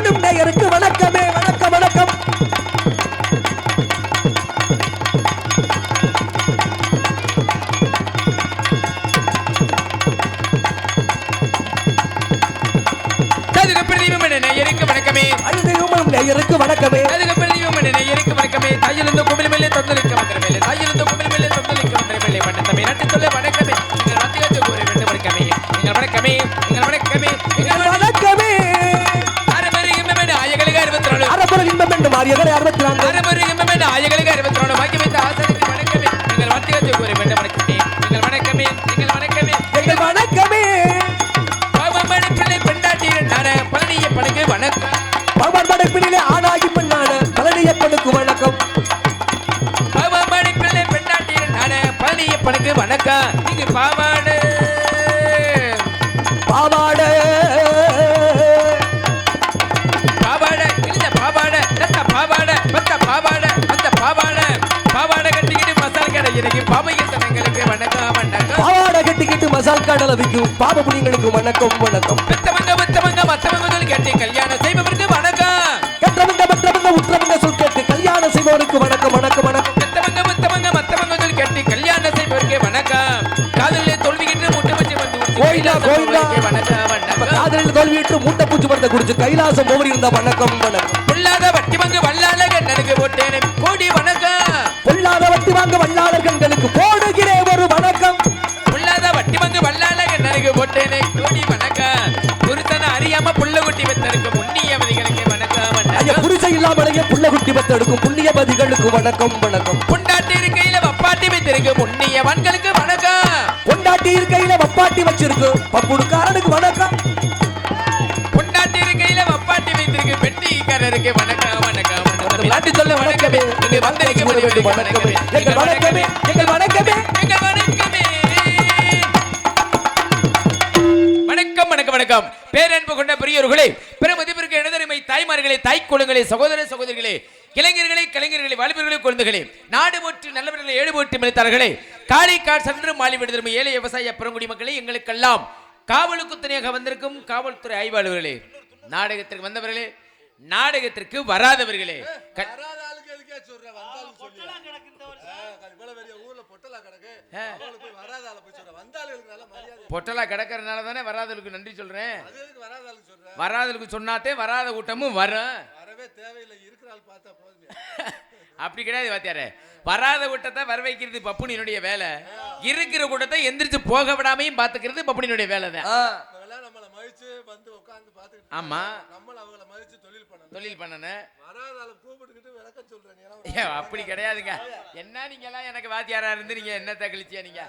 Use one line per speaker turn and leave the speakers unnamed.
காணும் நேயருக்கு வணக்கமே வணக்கம் வணக்கம்.
நேயருக்கு வணக்கமே.
அழுதையும் நேயருக்கு வணக்கமே.
நேயருக்கு வணக்கமே. தாயிலிருந்து குமிழ் மேலே தொந்தளிக்க வந்த மேலே தாயிலிருந்து குமிழ் மேலே தொந்தளிக்க வந்த மேலே வணக்கமே நட்டு சொல்ல வணக்கமே. நீங்கள் வந்தியத்து கூற வேண்டும் வணக்கமே. நீங்கள் வணக்கமே. நீங்கள் வணக்கமே. நீங்கள்
வணக்கமே.
அரமரி இன்பமே ஆயகளுக்கு 64.
அரபுர இன்பமே மாரியகளே 64.
அரமரி இன்பமே ஆயகளுக்கு 64. பாக்கி வைத்த ஆசனுக்கு வணக்கமே. நீங்கள் வந்தியத்து கூற வேண்டும் வணக்கமே. நீங்கள் வணக்கமே. நீங்கள் வணக்கமே.
நீங்கள் வணக்கமே.
பாவமணி பிள்ளை பெண்டாட்டி நானே பழனிய பணக்கு வணக்கம்.
பவன் படைப்பினிலே ஆனாகி பெண்ணான பழனியப்பனுக்கு வணக்கம்.
பாவமணி பிள்ளை பெண்டாட்டி நானே பழனிய பணக்கு வணக்கம். நீங்க பாவாடு
பாவாடை
பாவாடை இல்ல பாவாடை ரத்த பாவாடை பத்த பாவாடை அந்த பாவாடை பாவாடை கட்டிக்கிட்டு மசால் கடை இறங்கி பாவைய சனங்களுக்கு வணக்கம் வணக்கம்.
பாவாடை கட்டிக்கிட்டு மசால் கடலை விற்கும் பாப புலிங்களுக்கு வணக்கம் வணக்கம்.
மத்தவங்க கேட்டு கல்யாணம் செய்பவருக்கு வணக்கம்.
கற்றவங்க மற்றவங்க உற்றவங்க சொல் கேட்டு கல்யாணம் செய்பவருக்கு வணக்கம் வணக்கம் வணக்கம்.
மத்தவங்க கேட்டு கல்யாணம் செய்பவருக்கு வணக்கம். காதலிலே தோல்விக்கிட்டு முட்டை வச்சு வந்து
கோயிலா கோயிலா
வணக்கம் வணக்கம்.
காதலில் தோல்வியிட்டு மூட்டை பூச்சி மரத்தை குடிச்சு கைலாசம் போவர் இருந்தா வணக்கம் வணக்கம்.
பொல்லாத வட்டி வாங்க வல்லால கண்ணனுக்கு போட்டேன் கோடி வணக்கம்.
பொல்லாத வட்டி வாங்க வல்லாளர் கண்களுக்கு போடுகிறே ஒரு வணக்கம்.
பொல்லாத வட்டி வாங்க வல்லால கண்ணனுக்கு போட்டேன் கோடி வணக்கம். புருஷனை அறியாம புள்ள குட்டி வைத்திருக்க புண்ணியவதிகளுக்கு வணக்கம்
ஐயா
வணக்கம்.
புருஷ இல்லாமலேயே புள்ள குட்டி பத்தெடுக்கும் புண்ணியபதிகளுக்கு வணக்கம் வணக்கம்.
பொண்டாட்டி இருக்கையில வப்பாட்டி வைத்திருக்க புண்ணியவன்களுக்கு வணக்கம்.
பொண்டாட்டி இருக்கையில வப்பாட்டி வச்சிருக்கு பப்புடுக்காரனுக்கு வணக்கம்.
பொண்டாட்டி இருக்கையில வப்பாட்டி வைத்திருக்க பெட்டிக்காரருக்கு வணக்கம் வணக்கம் வணக்கம்.
நாட்டி சொல்ல வணக்கமே.
இங்க வந்திருக்க முடியும்
வணக்கமே எங்கள் வணக்கமே எங்கள் வணக்கமே
எங்கள் வணக்கமே. வணக்கம் வணக்கம் வணக்கம். பேரன்பு கொண்ட பெரியோர்களே, பெருமதிப்பிற்கு எனதருமை தாய்மார்களே, தாய்க்குளங்களே, சகோதர சகோதரிகளே, இளைஞர்களே, கலைஞர்களே, வாலிபர்களே, குழந்தைகளே, நாடு போற்று நல்லவர்களே, ஏடு போற்று மிளித்தார்களே, காளைக்கால் சென்று மாலி விடுதரும் ஏழை விவசாய பெருங்குடி மக்களே, எங்களுக்கெல்லாம் காவலுக்கு துணையாக வந்திருக்கும் காவல்துறை ஆய்வாளர்களே, நாடகத்திற்கு வந்தவர்களே, நாடகத்திற்கு வராதவர்களே, பொட்டலா கிடக்கிறதுனால தானே வராதவர்களுக்கு நன்றி சொல்றேன். வராதவர்களுக்கு சொன்னாத்தே வராத கூட்டமும் வரும். அப்படி கிடையாது வாத்தியாரே. வராத கூட்டத்தை வர வைக்கிறது பப்புனினுடைய வேலை. இருக்கிற கூட்டத்தை எந்திரிச்சு போக விடாமையும் பாத்துக்கிறது பப்புனினுடைய வேலை தான். ஆமா தொழில் பண்ணணும். அப்படி கிடையாதுங்க. என்ன நீங்க எல்லாம் எனக்கு வாத்தியாரா இருந்து நீங்க என்னத்த கழிச்சியா நீங்க